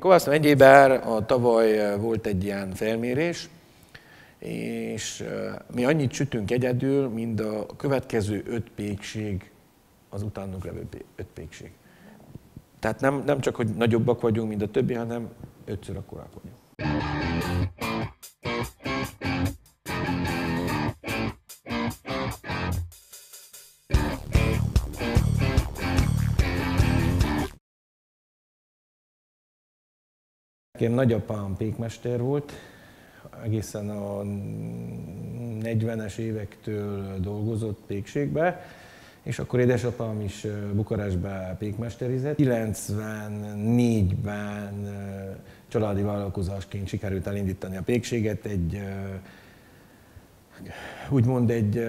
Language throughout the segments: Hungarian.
Kovász megyében tavaly volt egy ilyen felmérés, és mi annyit sütünk egyedül, mint a következő 5 pékség, az utánunk levő 5 pékség. Tehát nem csak, hogy nagyobbak vagyunk, mint a többi, hanem 5-ször akkorák vagyunk. Nekem nagyapám pékmester volt, egészen a 40-es évektől dolgozott pékségbe, és akkor édesapám is Bukarestben pékmesterizett. 94-ben családi vállalkozásként sikerült elindítani a pékséget úgymond egy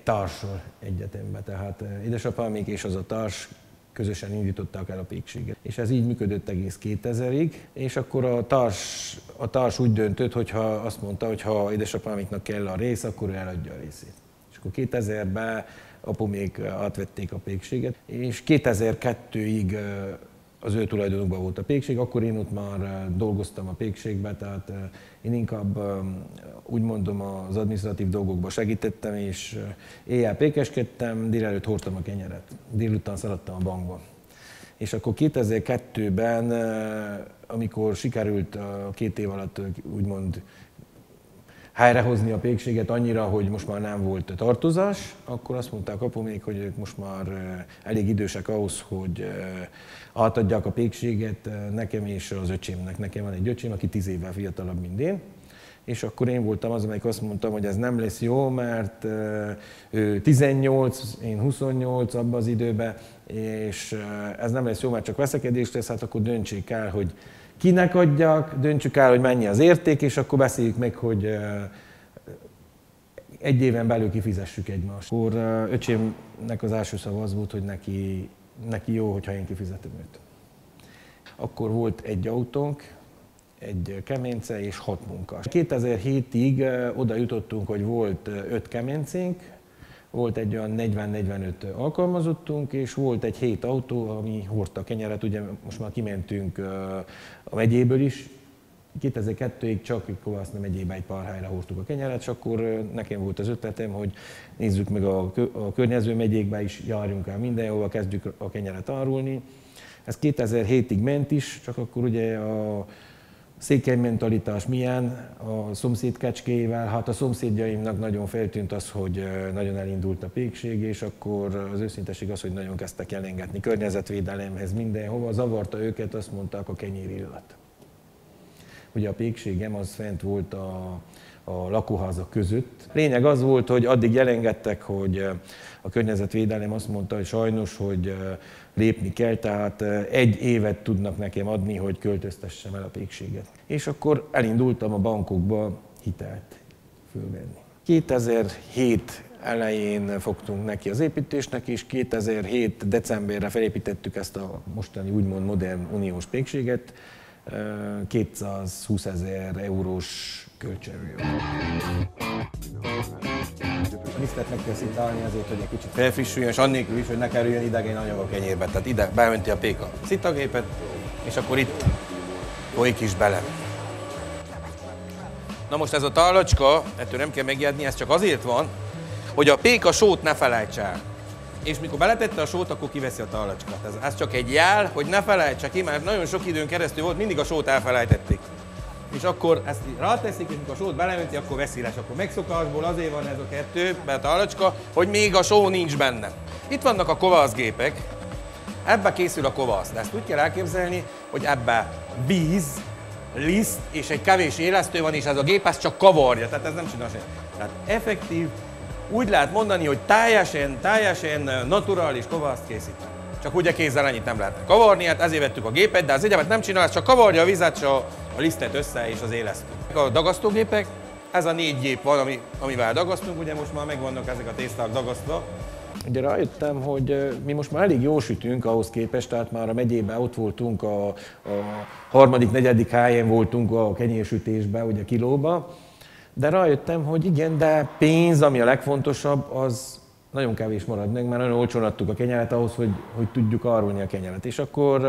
társal egyetemben. Tehát édesapámék és az a társ közösen indították el a pékséget. És ez így működött egész 2000-ig, és akkor a társ úgy döntött, hogyha azt mondta, hogy ha édesapámiknak kell a rész, akkor ő eladja a részét. És akkor 2000-ben apumék átvették a pékséget, és 2002-ig az ő tulajdonukban volt a pékség, akkor én ott már dolgoztam a pékségbe, tehát én inkább úgy mondom az adminisztratív dolgokba segítettem, és éjjel pékeskedtem, délelőtt hordtam a kenyeret, délután szaladtam a bankba. És akkor 2002-ben, amikor sikerült 2 év alatt úgymond helyrehozni a pékséget annyira, hogy most már nem volt tartozás, akkor azt mondták apumék, hogy ők most már elég idősek ahhoz, hogy átadják a pékséget nekem és az öcsémnek. Nekem van egy öcsém, aki 10 évvel fiatalabb, mint én. És akkor én voltam az, amelyik azt mondtam, hogy ez nem lesz jó, mert ő 18, én 28 abban az időben, és ez nem lesz jó, mert csak veszekedés lesz, hát akkor döntsék el, hogy kinek adjak, döntsük el, hogy mennyi az érték, és akkor beszéljük meg, hogy 1 éven belül kifizessük egymást. Akkor öcsémnek az első szava az volt, hogy neki jó, hogyha én kifizetem őt. Akkor volt egy autónk, egy kemence és 6 munkás. 2007-ig oda jutottunk, hogy volt 5 kemencénk, volt egy olyan 40-45 alkalmazottunk, és volt egy 7 autó, ami hordta a kenyeret. Ugye most már kimentünk a megyéből is. 2002-ig csak Kovászna megyében egy pár helyre hordtuk a kenyeret, és akkor nekem volt az ötletem, hogy nézzük meg a környező megyékbe is, járjunk el mindenhova, kezdjük a kenyeret árulni. Ez 2007-ig ment is, csak akkor ugye a székely mentalitás milyen a szomszéd kecskéivel, hát a szomszédjaimnak nagyon feltűnt az, hogy nagyon elindult a pékség, és akkor az őszinteség az, hogy nagyon kezdtek jelengetni környezetvédelemhez, mindenhova, zavarta őket, azt mondták, a kenyérillat. Ugye a pékségem az fent volt a lakóházak között. Lényeg az volt, hogy addig jelengettek, hogy a környezetvédelem azt mondta, hogy sajnos, hogy lépni kell, tehát 1 évet tudnak nekem adni, hogy költöztessem el a pékséget. És akkor elindultam a bankokba hitelt fölvenni. 2007 elején fogtunk neki az építésnek, és 2007 decemberre felépítettük ezt a mostani úgymond modern uniós pékséget, 220 000 eurós költségű. A lisztet meg kell szitálni azért, hogy egy kicsit felfrissüljön, és annélkül is, hogy ne kerüljön idegen anyag a kenyérbe. Tehát ide beönti a pék a szitagépet, és akkor itt folyik is bele. Na most ez a tálacska, ettől nem kell megijedni, ez csak azért van, hogy a pék a sót ne felejts el. És mikor beletette a sót, akkor kiveszi a tálacskát. Ez csak egy jel, hogy ne felejtse ki, mert nagyon sok időn keresztül volt, mindig a sót elfelejtették. És akkor ezt ráteszik, és mikor a sót beleönti, akkor veszi le. És akkor megszokásból azért van ez a 2, a tálacska, hogy még a só nincs benne. Itt vannak a kovászgépek, ebbe készül a kovász. De ezt úgy kell elképzelni, hogy ebbe víz, liszt és egy kevés élesztő van, és ez a gép ezt csak kavarja, tehát ez nem csinál semmit. Tehát effektív, úgy lehet mondani, hogy teljesen naturális kovászt készít. Csak ugye kézzel ennyit nem lehet kavarni, hát ezért vettük a gépet, de az egyébként nem csinál, csak kavarja a vizet, és a lisztet össze és az élesztő. A dagasztógépek, ez a 4 gép van, amivel dagasztunk, ugye most már megvannak ezek a tészták dagasztva. Ugye rájöttem, hogy mi most már elég jól sütünk ahhoz képest, tehát már a megyében ott voltunk, a 3.-4. helyen voltunk a kenyérsütésben, ugye kilóba. De rájöttem, hogy igen, de pénz, ami a legfontosabb, az nagyon kevés marad meg, mert nagyon olcsón adtuk a kenyeret ahhoz, hogy tudjuk árulni a kenyeret. És akkor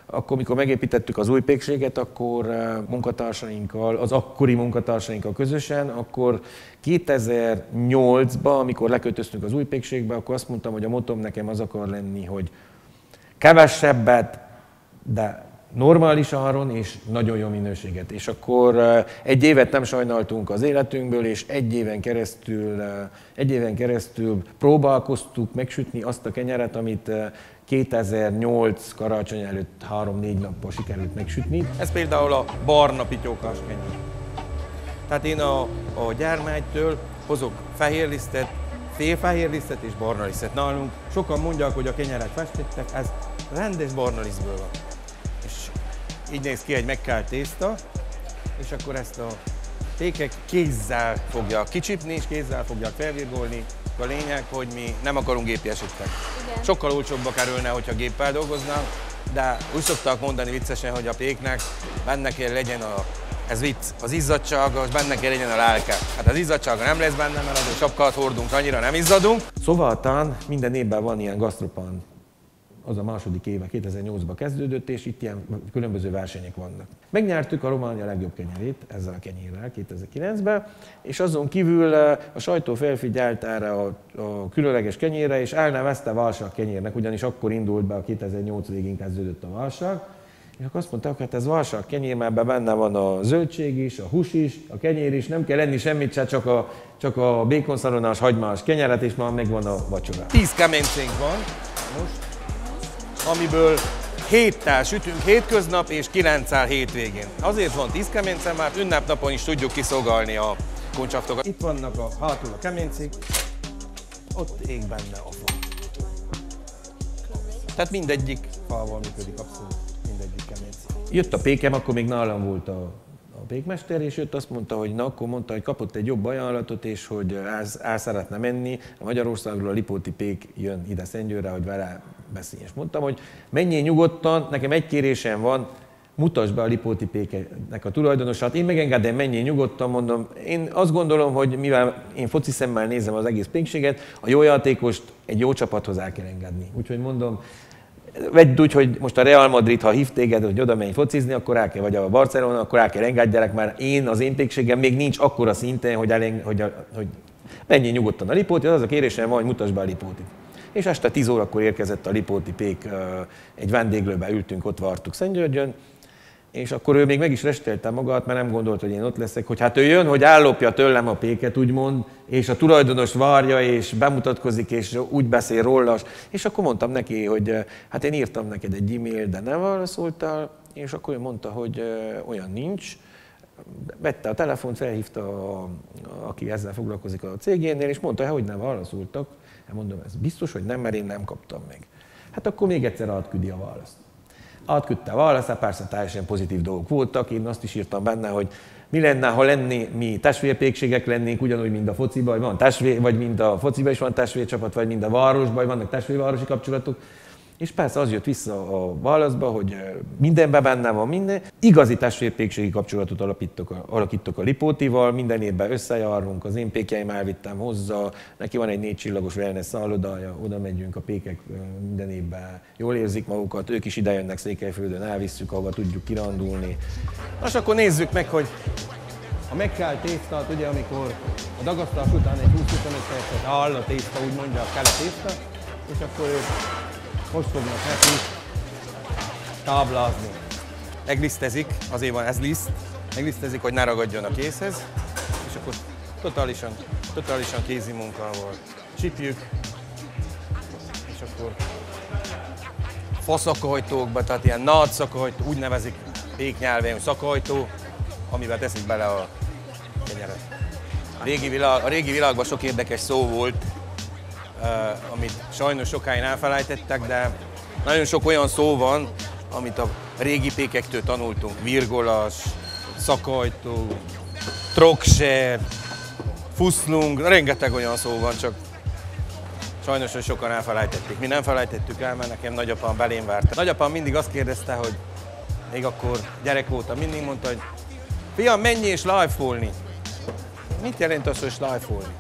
Akkor, mikor megépítettük az új pékséget, akkor munkatársainkkal, az akkori munkatársainkkal közösen, akkor 2008-ban, amikor leköltöztünk az új pékségbe, akkor azt mondtam, hogy a motom nekem az akar lenni, hogy kevesebbet, de normális áron és nagyon jó minőséget. És akkor egy évet nem sajnáltunk az életünkből, és egy éven keresztül próbálkoztuk megsütni azt a kenyeret, amit 2008 karácsony előtt 3-4 nappal sikerült megsütni. Ez például a barna pityókás kenyér. Tehát én a gyermelytől hozok fehérlisztet, félfehérlisztet és barna lisztet. Nálunk sokan mondják, hogy a kenyerek festettek, ez rendes barna lisztből van. És így néz ki egy megkált tészta, és akkor ezt a pékek kézzel fogják kicsipni, és kézzel fogják felvirgolni. A lényeg, hogy mi nem akarunk gépi esetleg. Sokkal olcsóbbba kerülne, hogyha géppel dolgoznánk, de úgy szokták mondani viccesen, hogy a péknek benne kell legyen ez vicc, az izzadtsága, és benne kell legyen a lelke. Hát az izzadtsága nem lesz benne, mert azért sapkát hordunk, annyira nem izzadunk. Szovaltán minden évben van ilyen gasztropán. Az a második éve, 2008-ban kezdődött, és itt ilyen különböző versenyek vannak. Megnyertük a Románia legjobb kenyerét ezzel a kenyérrel 2009-ben, és azon kívül a sajtó felfigyelt erre a különleges kenyérre, és elnevezte válság kenyérnek, ugyanis akkor indult be, a 2008 végén kezdődött a válság, és akkor azt mondták, hogy hát ez válság kenyér, mert benne van a zöldség is, a hús is, a kenyér is, nem kell enni semmit se, csak a békonszalonás, hagymás kenyeret, és már megvan a vacsora. 10 kemencénk van most, amiből 7-tel sütünk hétköznap és 9-el hétvégén. Azért van 10 kemence, mert ünnepnapon is tudjuk kiszolgálni a kuncsaftokat. Itt vannak hátul a kemencék, ott ég benne a fa. Tehát mindegyik fával működik, abszolút mindegyik kemence. Jött a pékem, akkor még nálam volt a pékmester, és jött azt mondta, hogy akkor mondta, hogy kapott egy jobb ajánlatot, és hogy el szeretne menni. A Magyarországról a Lipóti pék jön ide Szentgyőrre, hogy vele beszélj. És mondtam, hogy menjél nyugodtan, nekem egy kérésem van, mutasd be a Lipóti péknek a tulajdonosát, én megengedem, menjél nyugodtan, mondom. Én azt gondolom, hogy mivel én foci szemmel nézem az egész pékséget, a jó játékost egy jó csapathoz el kell engedni. Úgyhogy mondom, vedd úgy, hogy most a Real Madrid, ha hív téged, hogy oda menj focizni, akkor el kell, vagy a Barcelona, akkor el kell engedjelek, mert az én pékségem még nincs akkora szinten, hogy menjél nyugodtan a Lipóti, az a kérésem van, hogy mutasd be a Lipótit. És este 10 órakor érkezett a Lipóti pék, egy vendéglőbe ültünk, ott vártuk Szentgyörgyön, és akkor ő még meg is restelte magát, mert nem gondolt, hogy én ott leszek, hogy hát ő jön, hogy ellopja tőlem a péket, úgymond, és a tulajdonos várja, és bemutatkozik, és úgy beszél róla, és akkor mondtam neki, hogy hát én írtam neked egy e-mail, de nem válaszoltál, és akkor ő mondta, hogy olyan nincs. Vette a telefont, felhívta, aki ezzel foglalkozik a cégénél, és mondta, hogy nem válaszoltak. Mondom, ez biztos, hogy nem, mert én nem kaptam meg. Hát akkor még egyszer átküldi a választ. Átküldte a választ, hát persze teljesen pozitív dolgok voltak. Én azt is írtam benne, hogy mi lenne, ha mi testvérpékségek lennénk, ugyanúgy, mint a fociban, van testvér, vagy mind a fociban is van testvércsapat, vagy mind a városban, vannak testvérvárosi kapcsolatok. És persze az jött vissza a válaszba, hogy mindenben benne van minden. Igazi testvérpékségi kapcsolatot alakítok a Lipótival, minden évben összejárunk, az én pékjeim elvittem hozzá, neki van egy 4 csillagos wellness szállodája, oda megyünk, a pékek minden évben jól érzik magukat, ők is idejönnek Székelyföldön, elvisszük, ahova tudjuk kirándulni. Most akkor nézzük meg, hogy a megkált tésztát, ugye amikor a dagasztás után egy 20-25 percet áll a tészta, úgy mondja, kell a tészta, és akkor most fognak neki táblázni. Meglisztezik, azért van ez liszt, meglisztezik, hogy ne ragadjon a kézhez, és akkor totálisan kézi munkával csipjük, és akkor faszakajtókba, tehát ilyen nagy szakajtó, úgy nevezik péknyelven, hogy szakajtó, amivel teszik bele a kenyeret. A régi világban sok érdekes szó volt, amit sajnos sokáig elfelejtettek, de nagyon sok olyan szó van, amit a régi pékektől tanultunk. Virgolás, szakajtó, trokser, fuszlung, rengeteg olyan szó van, csak sajnos, hogy sokan elfelejtették. Mi nem felejtettük el, mert nekem nagyapám belém várta. Nagyapám mindig azt kérdezte, hogy még akkor gyerek voltam, mindig mondta, hogy fiam, menjél és live-olni. Mit jelent az, hogy live-olni?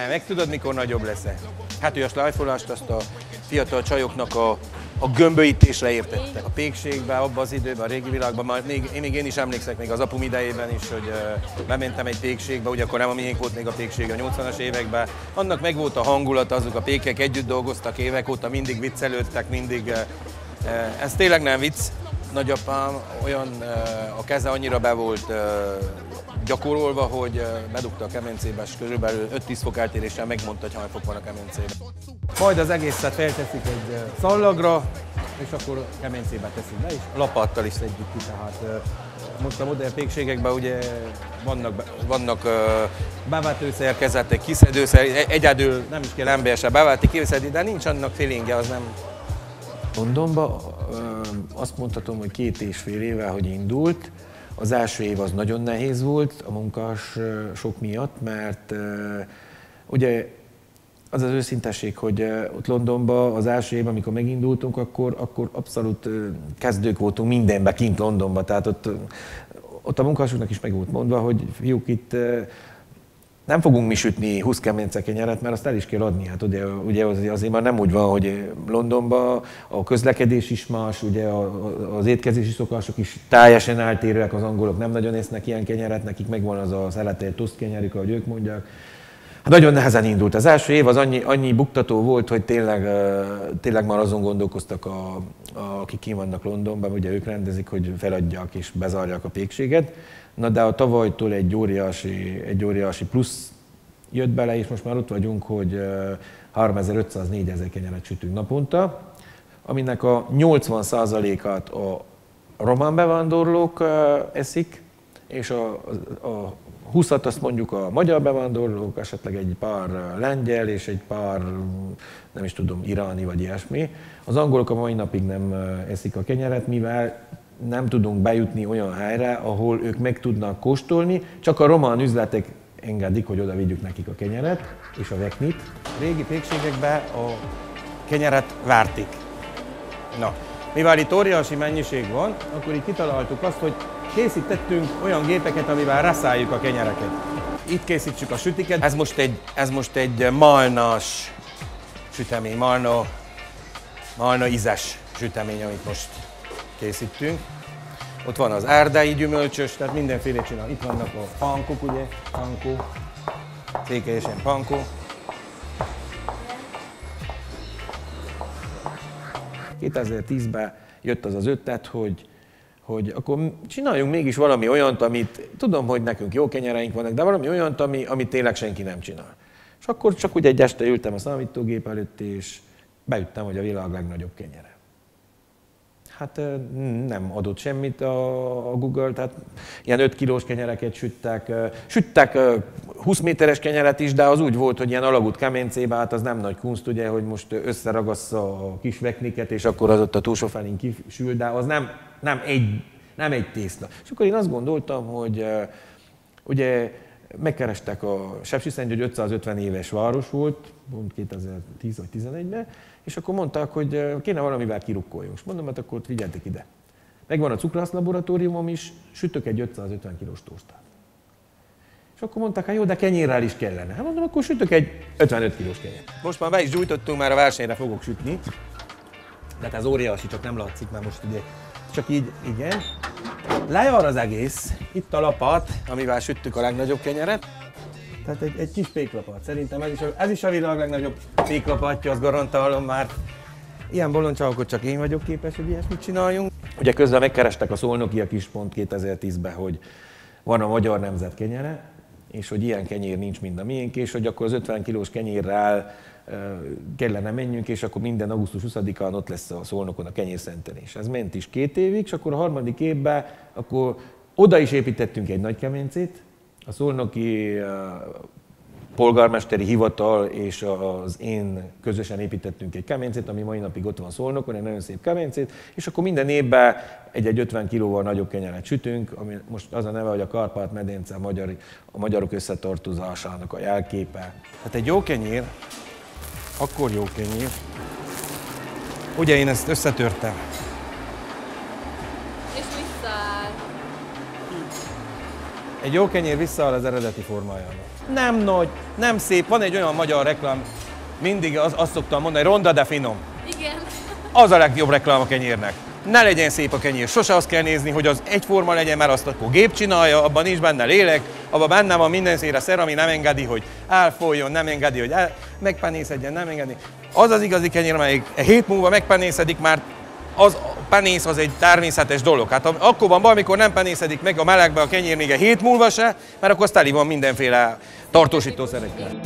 Meg tudod, mikor nagyobb leszel? Hát, hogy a slájfolást azt a fiatal csajoknak a a gömböítésre értettek. A pékségben, abban az időben, a régi világban, még én is emlékszek még az apum idejében is, hogy bementem egy pékségbe, ugye akkor nem a miénk volt még a pékség a 80-as években. Annak meg volt a hangulata, azok a pékek együtt dolgoztak évek óta, mindig viccelődtek, mindig. Ez tényleg nem vicc. Nagyapám olyan, a keze annyira be volt gyakorolva, hogy bedugta a kemencébe, és körülbelül 5-10 fok eltéréssel megmondta, hogy hány fok van a kemencében. Majd az egészet felteszik egy szallagra, és akkor a kemencébe teszik be, és lapáttal is szedjük ki. Tehát most a modern pékségekben ugye vannak bevetőszerkezetek, kiszedőszer, egyedül nem is kell ember se bevetni, kiszedni, de nincs annak feelingje, az nem. Londonban azt mondhatom, hogy 2,5 éve, hogy indult. Az első év az nagyon nehéz volt a munkás sok miatt, mert ugye az az őszintesség, hogy ott Londonban az első évben, amikor megindultunk, akkor abszolút kezdők voltunk mindenben kint Londonban. Tehát ott a munkásoknak is meg volt mondva, hogy fiúk, itt nem fogunk mi sütni 20 kemence kenyeret, mert azt el is kell adni. Hát ugye azért már nem úgy van, hogy Londonban a közlekedés is más, ugye az étkezési szokások is teljesen eltérőek, az angolok nem nagyon esznek ilyen kenyeret, nekik megvan az a szeletélt toszt kenyerük, ahogy ők mondják. Hát nagyon nehezen indult. Az első év az annyi buktató volt, hogy tényleg már azon gondolkoztak, akik kint vannak Londonban, ugye ők rendezik, hogy feladják és bezárják a pékséget. Na de a tavalytól egy óriási plusz jött bele, és most már ott vagyunk, hogy 3500-4000 kenyeret sütünk naponta, aminek a 80%-át a román bevándorlók eszik, és a 20-at azt mondjuk a magyar bevándorlók, esetleg egy pár lengyel és egy pár, nem is tudom, iráni vagy ilyesmi. Az angolok a mai napig nem eszik a kenyeret, mivel nem tudunk bejutni olyan helyre, ahol ők meg tudnak kóstolni, csak a román üzletek engedik, hogy oda vigyük nekik a kenyeret és a veknit. A régi pékségekben a kenyeret vártik. Na, mivel itt óriási mennyiség van, akkor így kitaláltuk azt, hogy készítettünk olyan gépeket, amivel raszáljuk a kenyereket. Itt készítsük a sütiket. Ez most egy malnas sütemény, malna ízes sütemény, amit most készítünk. Ott van az erdei gyümölcsös, tehát mindenféle csinál. Itt vannak a pankok, ugye, pankó, székelyesen pankó. ...2010-ben jött az ötlet, hogy akkor csináljunk mégis valami olyant, amit tudom, hogy nekünk jó kenyereink vannak, de valami olyant, amit tényleg senki nem csinál. És akkor csak úgy egy este ültem a számítógép előtt, és beüttem, hogy a világ legnagyobb kenyere. Hát nem adott semmit a Google, tehát ilyen 5 kilós kenyereket süttek 20 méteres kenyeret is, de az úgy volt, hogy ilyen alagút kemencébe, hát az nem nagy kunst, ugye, hogy most összeragassza a kis vekniket, és akkor az ott a túlsó felén kisül, de az nem egy tészta. És akkor én azt gondoltam, hogy ugye megkerestek a Sepsiszentgyörgy, hogy 550 éves város volt, pont 2010 vagy 2011-ben, és akkor mondták, hogy kéne valamivel kirukkoljunk. És mondom, hát akkor figyeltek ide. Megvan a cukrászlaboratóriumom is, sütök egy 550 kilós tosztát. És akkor mondták, hát jó, de kenyérrel is kellene. Hát mondom, akkor sütök egy 55 kilós kenyért. Most már be is gyújtottunk, már a versenyre fogok sütni. De hát ez óriási, csak nem látszik, mert most ugye csak így, igen. Lejár az egész, itt a lapát, amivel süttük a legnagyobb kenyeret. Tehát egy kis péklapát. Szerintem ez is a világ legnagyobb péklapátja, azt garantálom már. Ilyen bolondcsalkot csak én vagyok képes, hogy ilyesmit csináljunk. Ugye közben megkerestek a szolnokiak is pont 2010-ben, hogy van a magyar nemzet kenyere, és hogy ilyen kenyér nincs, mint a miénk, és hogy akkor az 50 kilós kenyérrel kellene menjünk, és akkor minden augusztus 20-án ott lesz a Szolnokon a kenyérszentelés. Ez ment is 2 évig, és akkor a harmadik évben akkor oda is építettünk egy nagy kemencét, a szolnoki polgármesteri hivatal és az én közösen építettünk egy kemencét, ami mai napig ott van Szolnokon, egy nagyon szép kemencét, és akkor minden évben egy 50 kilóval nagyobb kenyeret sütünk, ami most az a neve, hogy a Kárpát-medence a magyarok összetartozásának a jelképe. Hát egy jó kenyér, akkor jó kenyér. Ugye én ezt összetörtem. És visszaáll. Egy jó kenyér visszaáll az eredeti formájába. Nem nagy, nem szép. Van egy olyan magyar reklám, mindig azt szoktam mondani, ronda de finom. Igen. Az a legjobb reklám a kenyérnek. Ne legyen szép a kenyér, sose azt kell nézni, hogy az egyforma legyen, mert azt akkor gép csinálja, abban nincs benne lélek, abban benne van mindenféle szer, ami nem engedi, hogy elfolyjon, nem engedi, hogy megpenészedjen, nem engedi. Az az igazi kenyér, amelyik 7 múlva megpenészedik, már az penész az egy természetes dolog. Hát akkor van baj, amikor nem penészedik meg a melegbe a kenyér még 7 múlva se, mert akkor az teli van mindenféle tartósítószerekkel.